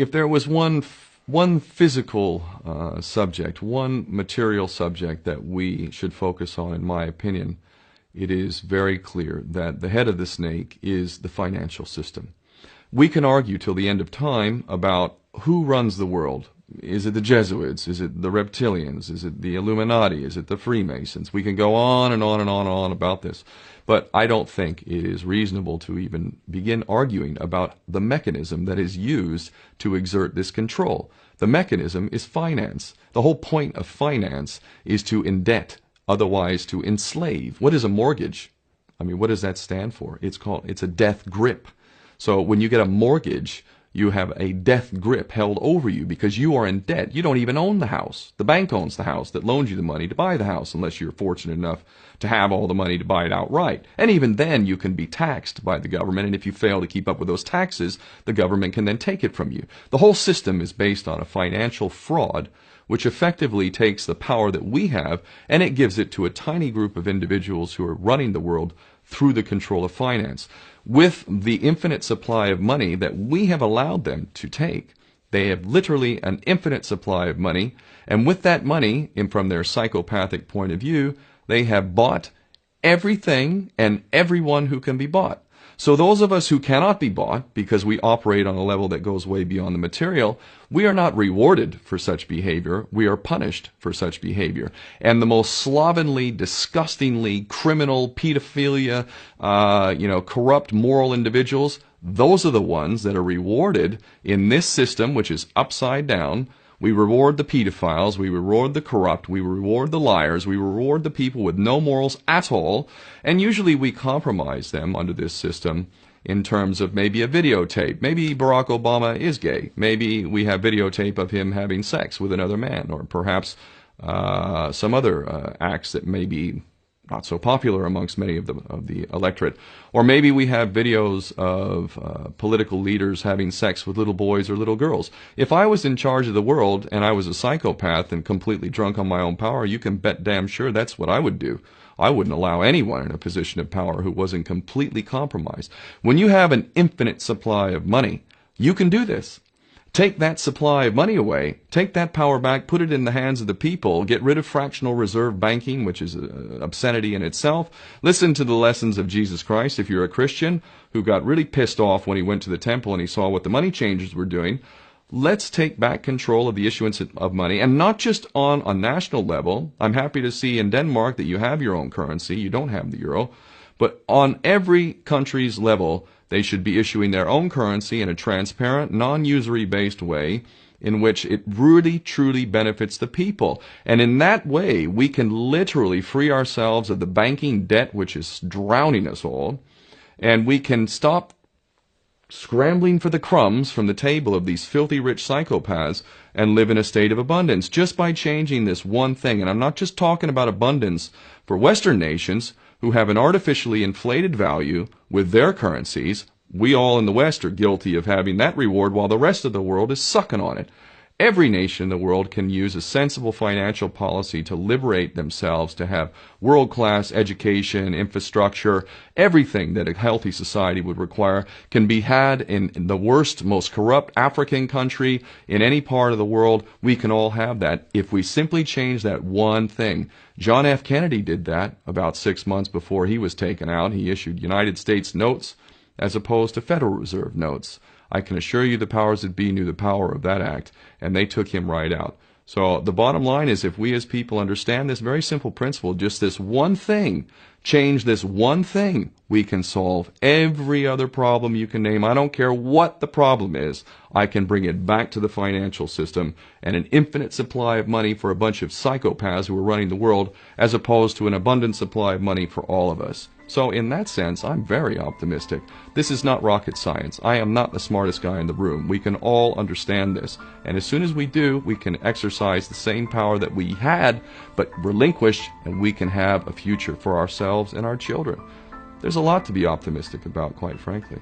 If there was one physical subject, one material subject that we should focus on, in my opinion, it is very clear that the head of the snake is the financial system. We can argue till the end of time about who runs the world. Is it the Jesuits? Is it the reptilians? Is it the Illuminati? Is it the Freemasons? We can go on and on and on and on about this. But I don't think it is reasonable to even begin arguing about the mechanism that is used to exert this control. The mechanism is finance. The whole point of finance is to indebt, otherwise to enslave. What is a mortgage? I mean, what does that stand for? It's a death grip. So when you get a mortgage, you have a death grip held over you because you are in debt. You don't even own the house. The bank owns the house that loans you the money to buy the house, unless you're fortunate enough to have all the money to buy it outright. And even then, you can be taxed by the government, and if you fail to keep up with those taxes, the government can then take it from you. The whole system is based on a financial fraud, which effectively takes the power that we have, and it gives it to a tiny group of individuals who are running the world through the control of finance. With the infinite supply of money that we have allowed them to take, they have literally an infinite supply of money, and with that money, and from their psychopathic point of view, they have bought everything and everyone who can be bought. So those of us who cannot be bought, because we operate on a level that goes way beyond the material, we are not rewarded for such behavior, we are punished for such behavior. And the most slovenly, disgustingly criminal, pedophilia, corrupt moral individuals, those are the ones that are rewarded in this system, which is upside down. We reward the pedophiles, we reward the corrupt, we reward the liars, we reward the people with no morals at all, and usually we compromise them under this system in terms of maybe a videotape. Maybe Barack Obama is gay. The we have videotape of him having sex with another man, or perhaps some other acts that may be not so popular amongst many of the electorate. Or maybe we have videos of political leaders having sex with little boys or little girls. If I was in charge of the world and I was a psychopath and completely drunk on my own power, you can bet damn sure that's what I would do. I wouldn't allow anyone in a position of power who wasn't completely compromised. When you have an infinite supply of money, you can do this. Take that supply of money away, take that power back, put it in the hands of the people, get rid of fractional reserve banking, which is an obscenity in itself. Listen to the lessons of Jesus Christ. If you're a Christian who got really pissed off when he went to the temple and he saw what the money changers were doing, let's take back control of the issuance of money, and not just on a national level. I'm happy to see in Denmark that you have your own currency, you don't have the euro, but on every country's level, they should be issuing their own currency in a transparent, non-usury based way in which it really, truly benefits the people. And in that way, we can literally free ourselves of the banking debt which is drowning us all, and we can stop scrambling for the crumbs from the table of these filthy rich psychopaths and live in a state of abundance just by changing this one thing. And I'm not just talking about abundance for Western nations who have an artificially inflated value with their currencies. We all in the West are guilty of having that reward while the rest of the world is sucking on it. Every nation in the world can use a sensible financial policy to liberate themselves, to have world-class education, infrastructure, everything that a healthy society would require can be had in the worst, most corrupt African country, in any part of the world. We can all have that if we simply change that one thing. John F. Kennedy did that about 6 months before he was taken out. He issued United States notes as opposed to Federal Reserve notes. I can assure you the powers that be knew the power of that act, and they took him right out. So the bottom line is, if we as people understand this very simple principle, just this one thing, change this one thing, we can solve every other problem you can name. I don't care what the problem is. I can bring it back to the financial system and an infinite supply of money for a bunch of psychopaths who are running the world, as opposed to an abundant supply of money for all of us. So in that sense, I'm very optimistic. This is not rocket science. I am not the smartest guy in the room. We can all understand this. And as soon as we do, we can exercise the same power that we had, but relinquished, and we can have a future for ourselves and our children. There's a lot to be optimistic about, quite frankly.